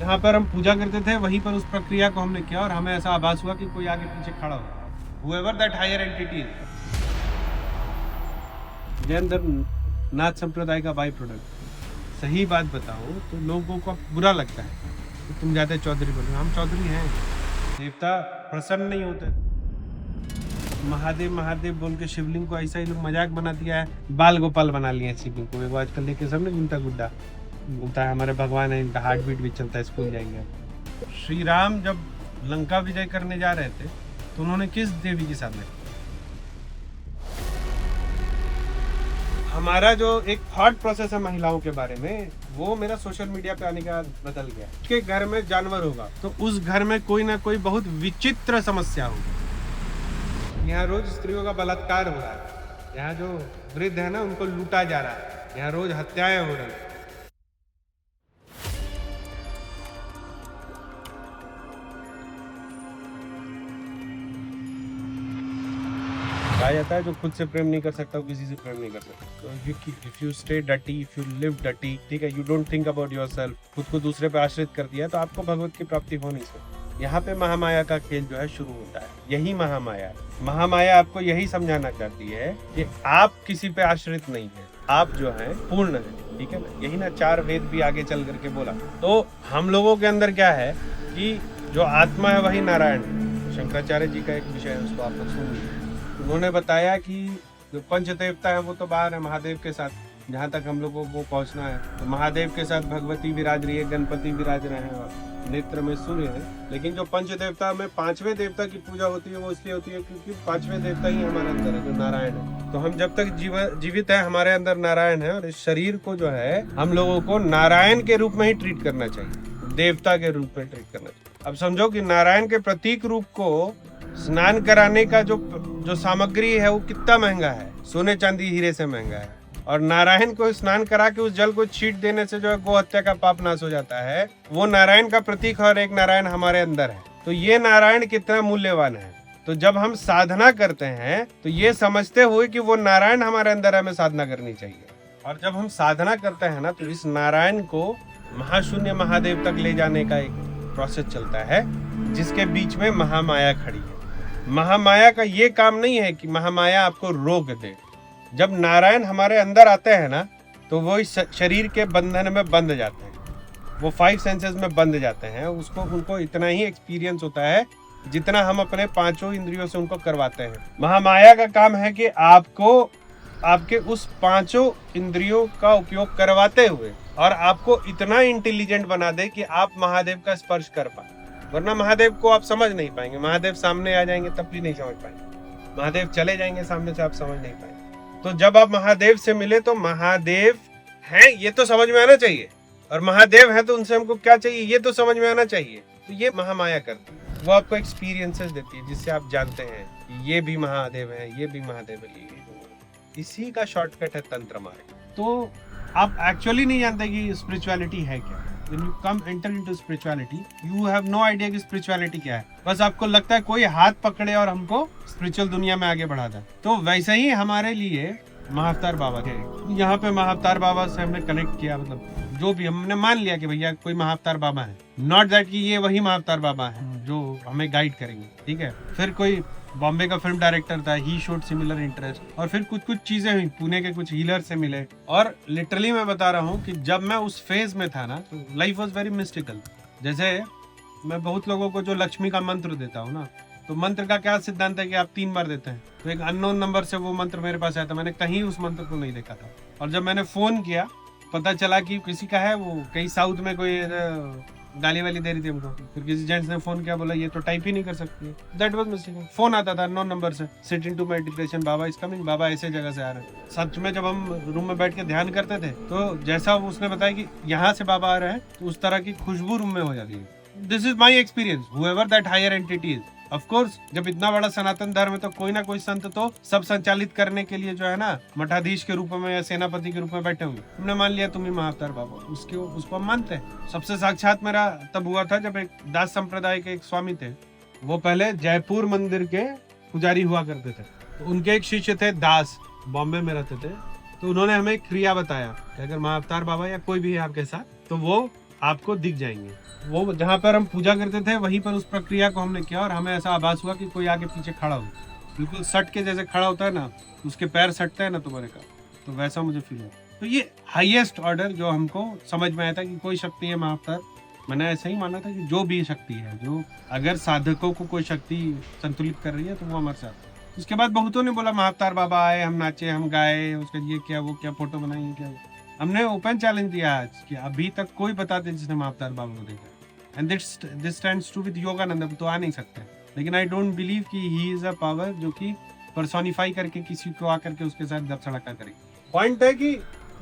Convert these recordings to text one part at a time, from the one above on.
जहाँ पर हम पूजा करते थे वहीं पर उस प्रक्रिया को हमने किया और हमें ऐसा आभास हुआ कि कोई आगे पीछे खड़ा हो, whoever that higher entity is। Jain धर्म नाथ संप्रदाय का बाई प्रोडक्ट। सही बात बताओ तो लोगों को बुरा लगता है कि तुम जाते चौधरी बोलो, हम चौधरी हैं। देवता प्रसन्न नहीं होते। महादेव महादेव बोल के शिवलिंग को ऐसा ही लोग मजाक बना दिया है, बाल गोपाल बना लिए शिवलिंग को। वो आजकल लेके सब ने घूमता गुड्डा घूमता है, हमारे भगवान है, इनका हार्ट बीट भी चलता है, स्कूल जाएंगे। श्री राम जब लंका विजय करने जा रहे थे तो उन्होंने किस देवी की साधना की? हमारा जो एक थॉट प्रोसेस है महिलाओं के बारे में, वो मेरा सोशल मीडिया पे आने के बाद बदल गया। उसके घर में जानवर होगा तो उस घर में कोई ना कोई बहुत विचित्र समस्या होगी। यहाँ रोज स्त्रियों का बलात्कार हो रहा है, यहाँ जो वृद्ध है ना उनको लूटा जा रहा है, यहाँ रोज हत्याएं हो रही है। कहा जाता है जो खुद से प्रेम नहीं कर सकता वो किसी से प्रेम नहीं कर सकता। तो if you stay duty, if you live duty, ठीक है, you don't think about yourself, खुद को दूसरे पे आश्रित कर दिया तो आपको भगवत की प्राप्ति हो नहीं सकती। यहाँ पे महामाया का खेल जो है शुरू होता है। यही महामाया है। महामाया आपको यही समझाना चाहती है कि आप किसी पे आश्रित नहीं है, आप जो है पूर्ण है, ठीक है ना। यही ना चार वेद भी आगे चल करके बोला। तो हम लोगों के अंदर क्या है कि जो आत्मा है वही नारायण है। शंकराचार्य जी का एक विषय है, उसको आप लोग सुन लीजिए। उन्होंने बताया कि जो पंच देवता है वो तो बाहर है महादेव के साथ, जहाँ तक हम लोगों को पहुँचना है तो महादेव के साथ भगवती विराज रही है, गणपति विराज रहे हैं और नेत्र में सूर्य है। लेकिन जो पंच देवता में पांचवें देवता की पूजा होती है वो इसलिए होती है क्योंकि पांचवें देवता ही हमारे अंदर है, जो नारायण है। तो हम जब तक जीवित है हमारे अंदर नारायण है और इस शरीर को जो है हम लोगों को नारायण के रूप में ही ट्रीट करना चाहिए, देवता के रूप में ट्रीट करना चाहिए। अब समझो कि नारायण के प्रतीक रूप को स्नान कराने का जो सामग्री है वो कितना महंगा है, सोने चांदी हीरे से महंगा है। और नारायण को स्नान करा के उस जल को छीट देने से जो है गौ हत्या का पाप नाश हो जाता है। वो नारायण का प्रतीक है और एक नारायण हमारे अंदर है। तो ये नारायण कितना मूल्यवान है। तो जब हम साधना करते हैं तो ये समझते हुए कि वो नारायण हमारे अंदर है, हमें साधना करनी चाहिए। और जब हम साधना करते हैं ना तो इस नारायण को महाशून्य महादेव तक ले जाने का एक प्रोसेस चलता है, जिसके बीच में महामाया खड़ी है। महामाया का ये काम नहीं है कि महामाया आपको रोक दे। जब नारायण हमारे अंदर आते हैं ना तो वो इस शरीर के बंधन में बंध जाते हैं, वो 5 सेंसेस में बंध जाते हैं। उनको इतना ही एक्सपीरियंस होता है जितना हम अपने 5 इंद्रियों से उनको करवाते हैं। महामाया का काम है कि आपको आपके उस 5 इंद्रियों का उपयोग करवाते हुए और आपको इतना इंटेलिजेंट बना दे कि आप महादेव का स्पर्श कर पाए। वरना महादेव को आप समझ नहीं पाएंगे। महादेव सामने आ जाएंगे तब भी नहीं समझ पाएंगे, महादेव चले जाएंगे सामने से आप समझ नहीं पाएंगे। तो जब आप महादेव से मिले तो महादेव हैं ये तो समझ में आना चाहिए, और महादेव है तो उनसे हमको क्या चाहिए ये तो समझ में आना चाहिए। तो ये महामाया करती है, वो आपको एक्सपीरियंसेस देती है जिससे आप जानते हैं कि ये भी महादेव है, ये भी महादेव है, ये भी। इसी का शॉर्टकट है तंत्र मार्ग। तो आप एक्चुअली नहीं जानते कि स्पिरिचुअलिटी है क्या। When you come enter into spirituality, you have no idea कि spirituality क्या है। बस आपको लगता है कोई हाथ पकड़े और हमको स्पिरिचुअल दुनिया में आगे बढ़ा दे। तो वैसे ही हमारे लिए महाअवतार बाबा थे। यहाँ पे महाअवतार बाबा से हमने कनेक्ट किया, मतलब जो भी हमने मान लिया कि भैया कोई महाअवतार बाबा है, नॉट दैट कि ये वही महाअवतार बाबा है जो हमें गाइड करेंगे, ठीक है। फिर कोई बॉम्बे का फिल्म डायरेक्टर था, ही शोड सिमिलर इंटरेस्ट, और फिर कुछ चीजें हुई, पुणे के कुछ हीलर से मिले। और लिटरली मैं बता रहा हूँ कि जब मैं उस फेज में था ना तो लाइफ वॉज वेरी मिस्टिकल। जैसे मैं बहुत लोगों को जो लक्ष्मी का मंत्र देता हूँ ना, तो मंत्र का क्या सिद्धांत है कि आप 3 बार देते हैं। तो एक अननोन नंबर से वो मंत्र मेरे पास आया था, मैंने कहीं उस मंत्र को नहीं देखा था। और जब मैंने फोन किया पता चला कि किसी का है, वो कहीं साउथ में कोई गाली वाली दे रही थी हमको। फिर किसी जेंट्स ने फोन किया, बोला ये तो टाइप ही नहीं कर सकती है। That was mistake. फोन आता था 9 नंबर से, sit into meditation, baba is coming, बाबा ऐसे जगह से आ रहे हैं। सच में जब हम रूम में बैठ के ध्यान करते थे तो जैसा उसने बताया कि यहाँ से बाबा आ रहे हैं तो उस तरह की खुशबू रूम में हो जाती है। This is my experience, however that higher entity is. Of course जब इतना बड़ा सनातन धर्म है तो कोई ना कोई संत तो सब संचालित करने के लिए जो है ना मठाधीश के रूप में या सेनापति के रूप में बैठे हुए। हमने मान लिया तुम ही महाअवतार बाबा, उसको हम मानते हैं। सबसे साक्षात मेरा तब हुआ था जब एक दास संप्रदाय के एक स्वामी थे, वो पहले जयपुर मंदिर के पुजारी हुआ करते थे। तो उनके एक शिष्य थे दास, बॉम्बे में रहते थे। तो उन्होंने हमें एक क्रिया बताया कि अगर महाअवतार बाबा या कोई भी है आपके साथ तो वो आपको दिख जाएंगे। वो जहाँ पर हम पूजा करते थे वहीं पर उस प्रक्रिया को हमने किया और हमें ऐसा आभास हुआ कि कोई आगे पीछे खड़ा हो, बिल्कुल सट के जैसे खड़ा होता है ना, उसके पैर सटते हैं ना तुम्हारे का, तो वैसा मुझे फील हुआ। तो ये हाईएस्ट ऑर्डर जो हमको समझ में आया था कि कोई शक्ति है महाअवतार, मैंने ऐसा ही माना था कि जो भी शक्ति है, जो अगर साधकों को कोई शक्ति संतुलित कर रही है तो वो हमारे साथ। उसके बाद बहुतों ने बोला महाअवतार बाबा आए, हम नाचे, हम गाए, उसका ये क्या वो क्या, फोटो बनाई क्या। हमने ओपन चैलेंज दिया आज कि अभी तक कोई बता दे जिसने महाअवतार बाबा को देखा, and this stands true with Yogananda, तो आ नहीं सकते। लेकिन आई डोंट बिलीव कि ही इज अ पावर जो कि पर्सोनिफाई करके किसी को आकर के उसके साथ दब सड़का करे। पॉइंट है कि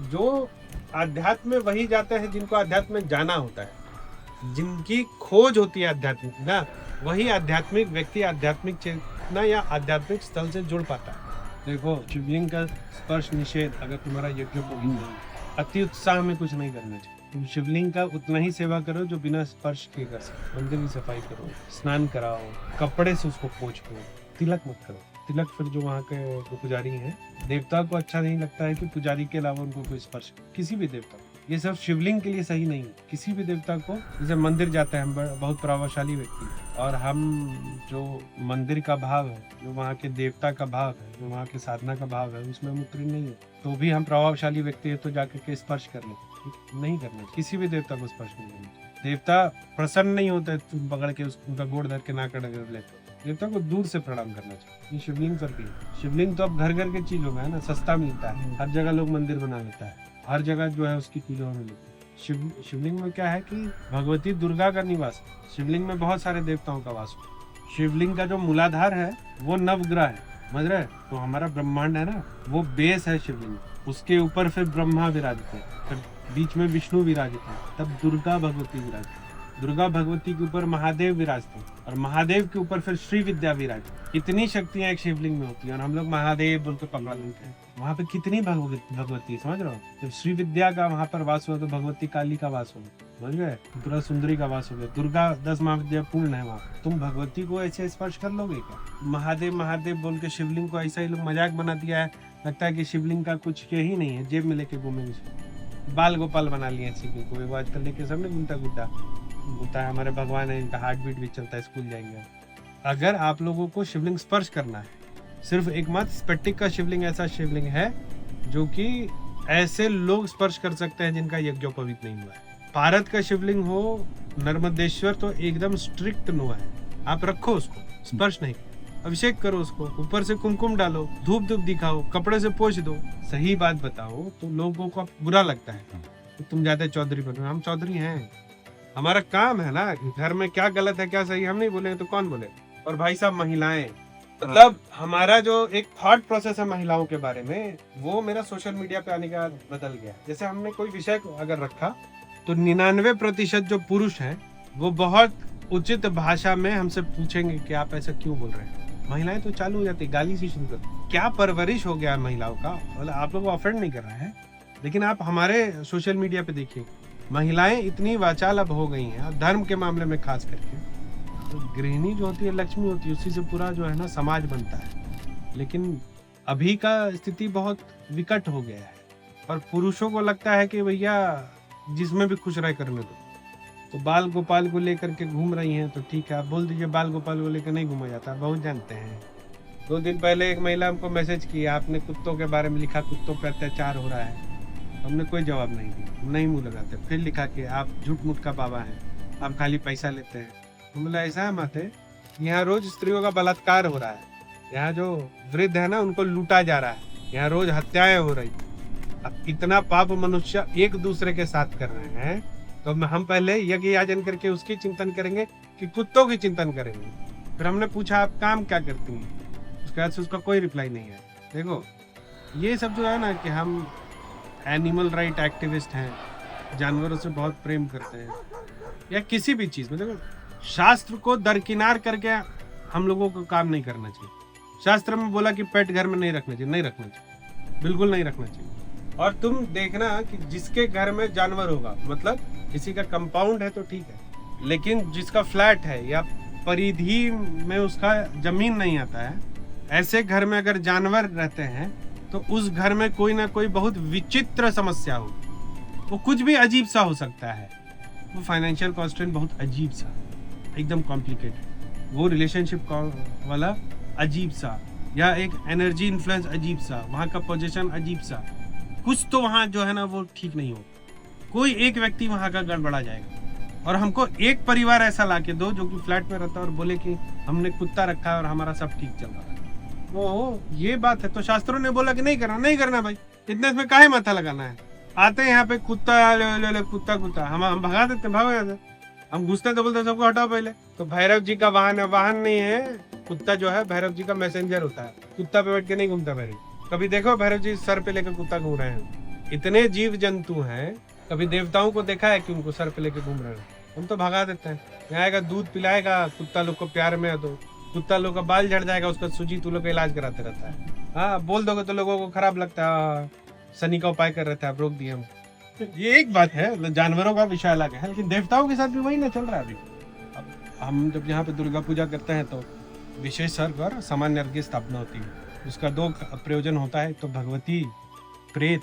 जो आध्यात्म में वही जाते हैं जिनको आध्यात्म में जाना होता है, जिनकी खोज होती है आध्यात्मिक ना, वही आध्यात्मिक व्यक्ति आध्यात्मिक चेतना या आध्यात्मिक स्थल से जुड़ पाता है। देखो शिवलिंग का स्पर्श निषेध, अगर तुम्हारा यज्ञ को अति उत्साह में कुछ नहीं करना चाहिए। तुम शिवलिंग का उतना ही सेवा करो जो बिना स्पर्श के कर सकते। मंदिर की सफाई करो, स्नान कराओ, कपड़े से उसको पोंछो, तिलक मत करो। तिलक फिर जो वहाँ के जो पुजारी हैं, देवता को अच्छा नहीं लगता है कि पुजारी के अलावा उनको कोई स्पर्श, किसी भी देवता को। ये सब शिवलिंग के लिए सही नहीं है। किसी भी देवता को, जैसे मंदिर जाते हैं हम बहुत प्रभावशाली व्यक्ति, और हम जो मंदिर का भाव है, जो वहाँ के देवता का भाव है, जो वहाँ के साधना का भाव है, उसमें हम उत्तीर्ण नहीं है, तो भी हम प्रभावशाली व्यक्ति है तो जाकर के स्पर्श कर ले, नहीं करना। किसी भी देवता को स्पर्श नहीं करना। देवता प्रसन्न नहीं होता तुम पकड़ के उनका गोड़ धर के ना कर लेते, देवता को दूर से प्रणाम करना चाहिए। ये शिवलिंग पर भी, शिवलिंग तो अब घर घर के चीजों में है ना, सस्ता मिलता है, हर जगह लोग मंदिर बना लेता है, हर जगह जो है उसकी किलो होने लगती है। शिवलिंग में क्या है कि भगवती दुर्गा का निवास, शिवलिंग में बहुत सारे देवताओं का वास हो। शिवलिंग का जो मूलाधार है वो नवग्रह है, समझ रहे? तो हमारा ब्रह्मांड है ना, वो बेस है शिवलिंग, उसके ऊपर फिर ब्रह्मा विराजित है, फिर बीच में विष्णु विराजित है, तब दुर्गा भगवती विराजित है, दुर्गा भगवती के ऊपर महादेव विराजते हैं, और महादेव के ऊपर फिर श्री विद्या विराजित। इतनी शक्तियां एक शिवलिंग में होती है, और हम लोग महादेव बोल के पकड़ा लेते हैं। वहाँ पे कितनी भगवती, समझ रहे हो? तो श्री विद्या का वहाँ पर वास हुआ तो भगवती काली का वास हो गया, समझ गए? पूरा सुंदरी का वास हो गया, दुर्गा 10 महाविद्या पूर्ण है वहाँ। तुम भगवती को ऐसे स्पर्श कर लोगे क्या? महादेव महादेव बोल के शिवलिंग को ऐसा ही लोग मजाक बना दिया है, लगता है कि शिवलिंग का कुछ के ही नहीं है, जेब में लेके घूमेंगे। बाल गोपाल बना लिए शिवलिंग को, वो आजकल लेके सबने घूमता घूमता होता है, हमारे भगवान है, इनका हार्ट बीट भी चलता है, स्कूल जाएंगे। अगर आप लोगों को शिवलिंग स्पर्श करना है, सिर्फ एकमात्र स्फटिक का शिवलिंग ऐसा शिवलिंग है जो कि ऐसे लोग स्पर्श कर सकते हैं जिनका यज्ञोपवीत नहीं हुआ है। भारत का शिवलिंग हो नर्मदेश्वर तो एकदम स्ट्रिक्ट नो है, आप रखो उसको, स्पर्श नहीं, अभिषेक करो उसको, ऊपर से कुमकुम डालो, धूप धूप दिखाओ, कपड़े से पोंछ दो। सही बात बताओ तो लोगों को बुरा लगता है तो तुम जाते चौधरी बनो, हम चौधरी हैं, हमारा काम है ना, घर में क्या गलत है क्या सही हम नहीं बोलेंगे तो कौन बोले। और भाई साहब महिलाएं, मतलब हमारा जो एक थॉट प्रोसेस है महिलाओं के बारे में, वो मेरा सोशल मीडिया पे आने के बाद बदल गया। जैसे हमने कोई विषय अगर रखा तो 99% जो पुरुष हैं वो बहुत उचित भाषा में हमसे पूछेंगे कि आप ऐसा क्यों बोल रहे हैं। महिलाएं तो चालू हो जाती, गाली से शुरू कर, क्या परवरिश हो गया महिलाओं का। मतलब आप लोग को ऑफेंड नहीं कर रहा है, लेकिन आप हमारे सोशल मीडिया पे देखिए, महिलाएं इतनी वाचाल अब हो गई हैं, धर्म के मामले में खास करके। तो गृहिणी जो होती है लक्ष्मी होती है, उसी से पूरा जो है ना समाज बनता है। लेकिन अभी का स्थिति बहुत विकट हो गया है, और पुरुषों को लगता है कि भैया जिसमें भी खुश रह करने दो। तो बाल गोपाल को लेकर के घूम रही हैं तो ठीक है, आप बोल दीजिए बाल गोपाल को लेकर नहीं घूमा जाता, बहुत जानते हैं। 2 दिन पहले एक महिला हमको मैसेज की, आपने कुत्तों के बारे में लिखा, कुत्तों पे अत्याचार हो रहा है। हमने कोई जवाब नहीं दिया, नहीं मुंह लगाते। फिर लिखा कि आप झूठ मूठ का बाबा हैं, आप खाली पैसा लेते हैं। हम बोला ऐसा है माते, यहाँ रोज स्त्रियों का बलात्कार हो रहा है, यहाँ जो वृद्ध है ना उनको लूटा जा रहा है, यहाँ रोज हत्याएं हो रही। अब इतना पाप मनुष्य एक दूसरे के साथ कर रहे हैं, तो हम पहले यज्ञ याजन करके उसकी चिंतन करेंगे कि कुत्तों की चिंतन करेंगे। फिर हमने पूछा आप काम क्या करती हैं, उसके बाद से उसका कोई रिप्लाई नहीं है। देखो ये सब जो है ना कि हम एनिमल राइट एक्टिविस्ट हैं, जानवरों से बहुत प्रेम करते हैं, या किसी भी चीज़ में, देखो शास्त्र को दरकिनार करके हम लोगों को काम नहीं करना चाहिए। शास्त्र में बोला कि पेट घर में नहीं रखना चाहिए, नहीं रखना चाहिए, बिल्कुल नहीं रखना चाहिए। और तुम देखना कि जिसके घर में जानवर होगा, मतलब किसी का कंपाउंड है तो ठीक है, लेकिन जिसका फ्लैट है या परिधि में उसका जमीन नहीं आता है, ऐसे घर में अगर जानवर रहते हैं तो उस घर में कोई ना कोई बहुत विचित्र समस्या हो, वो कुछ भी अजीब सा हो सकता है। वो फाइनेंशियल कॉन्स्टेंट बहुत अजीब सा, एकदम कॉम्प्लिकेटेड, वो रिलेशनशिप वाला अजीब सा, या एक एनर्जी इन्फ्लुएंस अजीब सा, वहाँ का पोजीशन अजीब सा, कुछ तो वहाँ जो है ना वो ठीक नहीं हो, कोई एक व्यक्ति वहाँ का गड़बड़ा जाएगा। और हमको एक परिवार ऐसा लाके दो जो कि फ्लैट में रहता है और बोले कि हमने कुत्ता रखा है और हमारा सब ठीक चल रहा है, वो ये बात है। तो शास्त्रों ने बोला कि नहीं करना भाई, इतने इसमें काहे माथा लगाना है। आते हैं यहाँ पे कुत्ता ले कुत्ता हम भगा देते, भागो यहाँ से। हम घुसते तो बोलते सबको हटाओ पहले। तो भैरव जी का वाहन है, वाहन नहीं है, कुत्ता जो है भैरव जी का मैसेंजर होता है, कुत्ता पे बैठ के नहीं घूमता भैरव। कभी देखो भैरव जी सर पे लेकर कुत्ता घूम रहे हैं। इतने जीव जंतु हैं, कभी देवताओं को देखा है कि उनको सर पे लेके घूम रहे हैं? हम तो भगा देते हैं। यहाँ आएगा दूध पिलाएगा, कुत्ता लोग को प्यार में दो, कुत्ता लोग का बाल झड़ जाएगा, उसका सूजी तू लोग का इलाज कराते रहता है। हाँ, बोल दोगे तो लोगों को खराब लगता है, शनि का उपाय कर रहे थे आप, रोक दिए हम। ये एक बात है, जानवरों का विषय अलग है, लेकिन देवताओं के साथ भी वही ना चल रहा है अभी। अब हम जब यहाँ पे दुर्गा पूजा करते हैं तो विशेष सर्ग और सामान्य अर्घ्य की स्थापना होती है। उसका दो प्रयोजन होता है, तो भगवती, प्रेत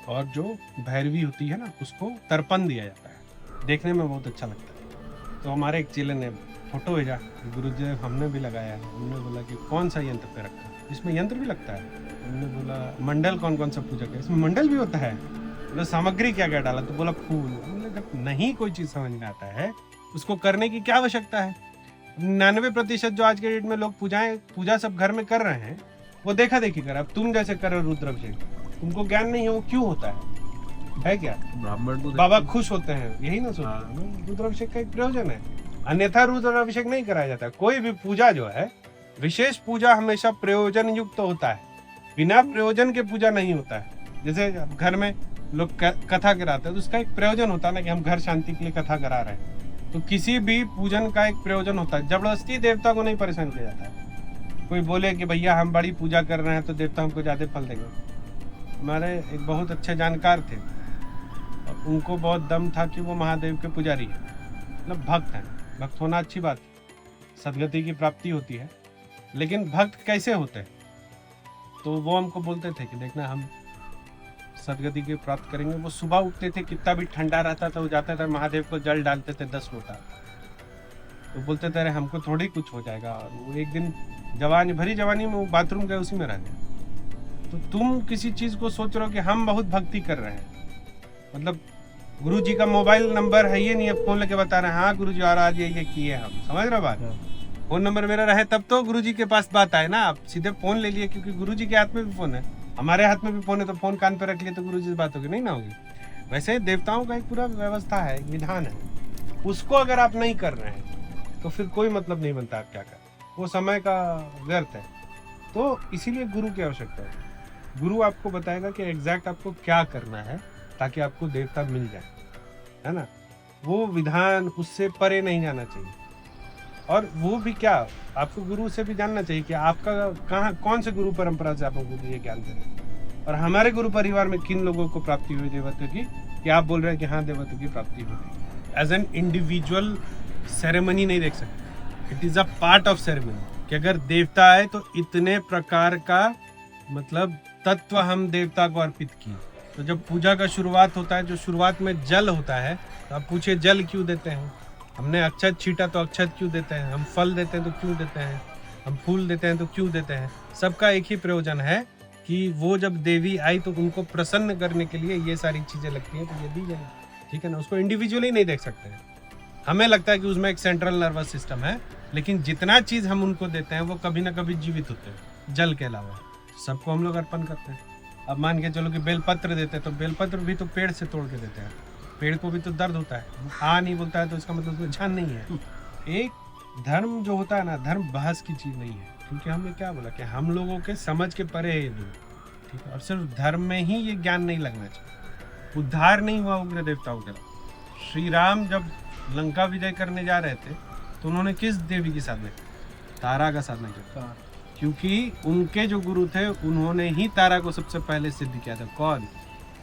और जो भैरवी होती है ना, उसको तर्पण दिया जाता है, देखने में बहुत अच्छा लगता है। तो हमारे एक चेले ने फोटो भेजा, गुरुजी हमने भी लगाया है। हमने बोला कि कौन सा यंत्र पे रखा, इसमें यंत्र भी लगता है। हमने बोला मंडल कौन सा पूजा का, इसमें मंडल भी होता है। बोला सामग्री क्या क्या डाला, तो बोला फूल। हमने कहा नहीं कोई चीज समझ में आता है, उसको करने की क्या आवश्यकता है। 99% जो आज के डेट में लोग पूजा सब घर में कर रहे हैं, वो देखा देखी कर। अब तुम जैसे करो रुद्राभिषेक, तुमको ज्ञान नहीं है वो क्यों होता है क्या? ब्राह्मण तो बाबा खुश होते हैं, यही ना सोचते। रुद्राभिषेक का एक प्रयोजन है, अन्यथा रुद्राभिषेक नहीं कराया जाता। कोई भी पूजा जो है, विशेष पूजा हमेशा प्रयोजन युक्त होता है, बिना प्रयोजन के पूजा नहीं होता है। जैसे घर में लोग कथा कराते हैं तो उसका एक प्रयोजन होता है ना, कि हम घर शांति के लिए कथा करा रहे हैं। तो किसी भी पूजन का एक प्रयोजन होता है। जबरदस्ती देवता को नहीं परेशान किया जाता है। कोई बोले कि भैया हम बड़ी पूजा कर रहे हैं तो देवता हमको ज्यादा फल देंगे। हमारे एक बहुत अच्छे जानकार थे, उनको बहुत दम था कि वो महादेव के पुजारी है, मतलब भक्त हैं। भक्त होना अच्छी बात है, सदगति की प्राप्ति होती है, लेकिन भक्त कैसे होते हैं? तो वो हमको बोलते थे कि देखना हम सदगति की प्राप्त करेंगे। वो सुबह उठते थे, कितना भी ठंडा रहता था, वो जाते थे महादेव को जल डालते थे 10 लोटा। तो बोलते थे अरे हमको थोड़ी कुछ हो जाएगा। और वो एक दिन भरी जवानी में वो बाथरूम गए, उसी में रह गए। तो तुम किसी चीज को सोच रहे हो कि हम बहुत भक्ति कर रहे हैं, मतलब गुरु जी का मोबाइल नंबर है ये नहीं है, फोन लेके बता रहे हैं हाँ गुरु जी और आज ये किए हम, समझ रहे हो बात? फोन नंबर मेरा रहे तब तो गुरु जी के पास बात आए ना। आप सीधे फोन ले लिए, क्योंकि गुरु जी के हाथ में भी फोन है, हमारे हाथ में भी फोन है, तो फोन कान पे रख लिए तो गुरु जी से बात होगी, नहीं ना होगी। वैसे देवताओं का एक पूरा व्यवस्था है, विधान है, उसको अगर आप नहीं कर रहे हैं तो फिर कोई मतलब नहीं बनता आप क्या कर, वो समय का व्यर्थ है। तो इसीलिए गुरु की आवश्यकता है। गुरु आपको बताएगा कि एग्जैक्ट आपको क्या करना है, ताकि आपको देवता मिल जाए, है ना। वो विधान, उससे परे नहीं जाना चाहिए। और वो भी क्या, आपको गुरु से भी जानना चाहिए कि आपका कौन से गुरु परंपरा से आपको ये ज्ञान दे रहे हैं, और हमारे गुरु परिवार में किन लोगों को प्राप्ति हुई देवत्व की, कि आप बोल रहे हैं कि हाँ देवत्व की प्राप्ति हुई। एज एन इंडिविजुअल सेरेमनी नहीं देख सकते, it is a part of ceremony, कि अगर देवता है तो इतने प्रकार का मतलब तत्व हम देवता को अर्पित किए। तो जब पूजा का शुरुआत होता है, जो शुरुआत में जल होता है, तो आप पूछे जल क्यों देते हैं? हमने अक्षत छीटा तो अक्षत क्यों देते हैं? हम फल देते हैं तो क्यों देते हैं? हम फूल देते हैं तो क्यों देते हैं? सबका एक ही प्रयोजन है कि वो जब देवी आई तो उनको प्रसन्न करने के लिए ये सारी चीजें लगती हैं, तो ये दी जाए, ठीक है ना। उसको इंडिविजुअली नहीं देख सकते हैं। हमें लगता है कि उसमें एक सेंट्रल नर्वस सिस्टम है, लेकिन जितना चीज हम उनको देते हैं वो कभी ना कभी जीवित होते हैं, जल के अलावा सबको हम लोग अर्पण करते हैं। अब मान के चलो कि बेलपत्र देते हैं, तो बेलपत्र भी तो पेड़ से तोड़ के देते हैं, पेड़ को भी तो दर्द होता है, आ नहीं बोलता है तो इसका मतलब उसमें जान नहीं है। एक धर्म जो होता है ना, धर्म बहस की चीज नहीं है, क्योंकि हमने क्या बोला कि हम लोगों के समझ के परे है ये दूर, ठीक है। और सिर्फ धर्म में ही ये ज्ञान नहीं लगना चाहिए। उद्धार नहीं हुआ उग्र देवताओं के। श्री राम जब लंका विजय करने जा रहे थे तो उन्होंने किस देवी की साधना की? तारा का साधना किया, क्योंकि उनके जो गुरु थे उन्होंने ही तारा को सबसे पहले सिद्ध किया था। कौन?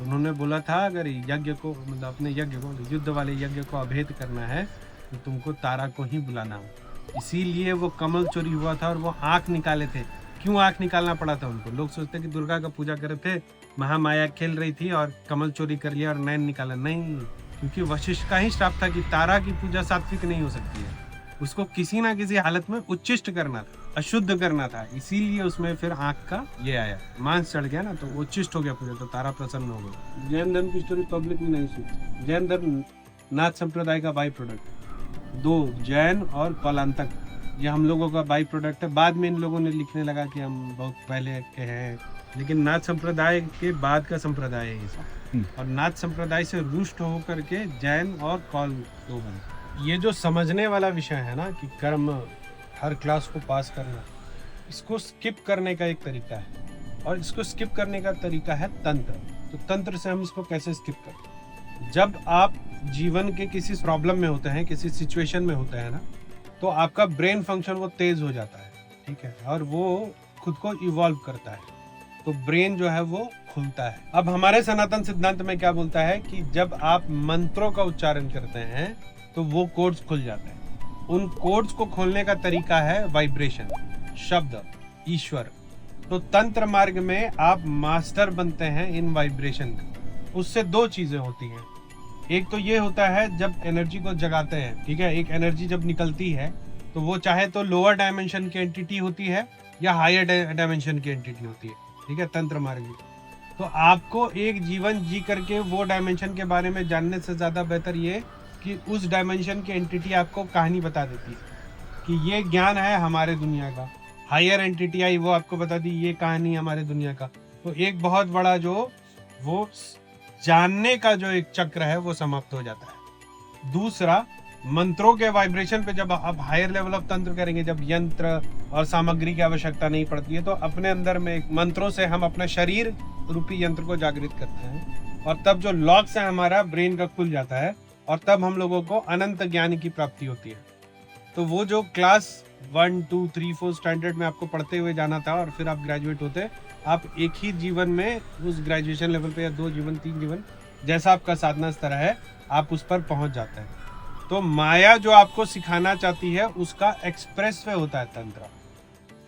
उन्होंने बोला था अगर यज्ञ को, मतलब अपने यज्ञ को, युद्ध वाले यज्ञ को अभेद करना है तो तुमको तारा को ही बुलाना हो। इसीलिए वो कमल चोरी हुआ था और वो आंख निकाले थे। क्यों आंख निकालना पड़ा था उनको? लोग सोचते कि दुर्गा का पूजा करे थे, महामाया खेल रही थी और कमल चोरी कर लिया और नैन निकाला। नहीं, क्योंकि वशिष्ठ का ही श्राप था कि तारा की पूजा सात्विक नहीं हो सकती है, उसको किसी ना किसी हालत में उच्चिष्ट करना था, अशुद्ध करना था। इसीलिए उसमें फिर आंख का ये आया, मांस चढ़ गया ना, तो वो उच्चिष्ट हो गया पूजा, तो तारा प्रसन्न हो गया। जैन धर्म की स्टोरी पब्लिक में नहीं सुनी। जैन धर्म नाथ संप्रदाय का बाई प्रोडक्ट, दो जैन और कौलांतक, ये हम लोगों का बाई प्रोडक्ट है। बाद में इन लोगों ने लिखने लगा कि हम बहुत पहले के हैं, लेकिन नाथ संप्रदाय के बाद का संप्रदाय है ये सब। और नाथ संप्रदाय से रुष्ट होकर के जैन और कौल दो बने। ये जो समझने वाला विषय है ना कि कर्म, हर क्लास को पास करना, इसको स्किप करने का एक तरीका है, और इसको स्किप करने का तरीका है तंत्र। तो तंत्र से हम इसको कैसे स्किप करते हैं? जब आप जीवन के किसी प्रॉब्लम में होते हैं, किसी सिचुएशन में होते हैं ना, तो आपका ब्रेन फंक्शन वो तेज हो जाता है, ठीक है, और वो खुद को इवॉल्व करता है, तो ब्रेन जो है वो खुलता है। अब हमारे सनातन सिद्धांत में क्या बोलता है कि जब आप मंत्रों का उच्चारण करते हैं तो वो कोड्स खुल जाते हैं। उन कोड्स को खोलने का तरीका है वाइब्रेशन, शब्द, ईश्वर। तो तंत्र मार्ग में आप मास्टर बनते हैं इन वाइब्रेशन का। उससे दो चीजें होती हैं, एक तो ये होता है जब एनर्जी को जगाते हैं, ठीक है, एक एनर्जी जब निकलती है तो वो चाहे तो लोअर डायमेंशन की एंटिटी होती है या हायर डायमेंशन की एंटिटी होती है, ठीक है, तंत्र मार्ग में। तो आपको एक जीवन जी करके वो डायमेंशन के बारे में जानने से ज़्यादा बेहतर ये कि उस डायमेंशन की एंटिटी आपको कहानी बता देती है कि ये ज्ञान है हमारे दुनिया का। हायर एंटिटी आई, वो आपको बता दी ये कहानी हमारे दुनिया का। तो एक बहुत बड़ा जो वो जानने का जो एक चक्र है वो समाप्त हो जाता है। दूसरा, मंत्रों के वाइब्रेशन पे जब आप हायर लेवल ऑफ तंत्र करेंगे, जब यंत्र और सामग्री की आवश्यकता नहीं पड़ती है, तो अपने अंदर में मंत्रों से हम अपना शरीर रूपी यंत्र को जागृत करते हैं, और तब जो लॉक्स है हमारा ब्रेन का खुल जाता है, और तब हम लोगों को अनंत ज्ञान की प्राप्ति होती है। तो वो जो क्लास 1, 2, 3, 4 स्टैंडर्ड में आपको पढ़ते हुए जाना था और फिर आप ग्रेजुएट होते, आप एक ही जीवन में उस ग्रेजुएशन लेवल पे, या 2 जीवन 3 जीवन, जैसा आपका साधना स्तर है, आप उस पर पहुंच जाते हैं। तो माया जो आपको सिखाना चाहती है उसका एक्सप्रेस वे होता है तंत्र।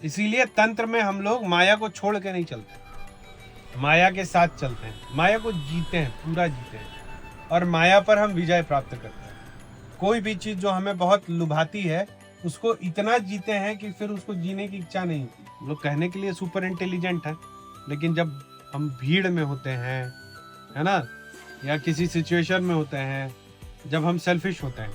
इसीलिए तंत्र में हम लोग माया को छोड़ के नहीं चलते, माया के साथ चलते हैं, माया को जीते हैं, पूरा जीते हैं, और माया पर हम विजय प्राप्त करते हैं। कोई भी चीज जो हमें बहुत लुभाती है उसको इतना जीते हैं कि फिर उसको जीने की इच्छा नहीं होती। लोग कहने के लिए सुपर इंटेलिजेंट है, लेकिन जब हम भीड़ में होते हैं, है ना, या किसी सिचुएशन में होते हैं, जब हम सेल्फिश होते हैं,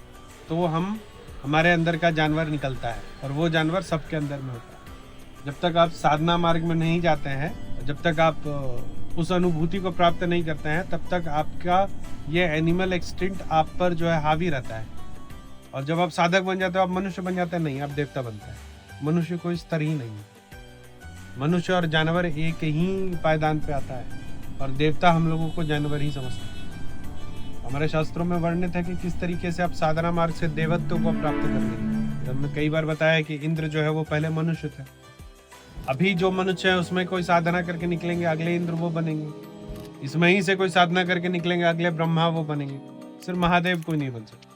तो वो हमारे अंदर का जानवर निकलता है, और वो जानवर सबके अंदर में होता है। जब तक आप साधना मार्ग में नहीं जाते हैं, जब तक आप उस अनुभूति को प्राप्त नहीं करते हैं, तब तक आपका ये एनिमल एक्सटिंक्ट आप पर जो है हावी रहता है। और जब आप साधक बन जाते हो, आप मनुष्य बन जाते हैं, नहीं, आप देवता बनते हैं। मनुष्य कोई स्तर ही नहीं है। मनुष्य और जानवर एक ही पायदान पे आता है, और देवता हम लोगों को जानवर ही समझते हैं। हमारे शास्त्रों में वर्णित है कि किस तरीके से आप साधना मार्ग से देवत्व को प्राप्त कर लेंगे। हमने कई बार बताया कि इंद्र जो है वो पहले मनुष्य थे। अभी जो मनुष्य है उसमें कोई साधना करके निकलेंगे, अगले इंद्र वो बनेंगे। इसमें ही से कोई साधना करके निकलेंगे, अगले ब्रह्मा वो बनेंगे। सिर्फ महादेव कोई नहीं बन सकता।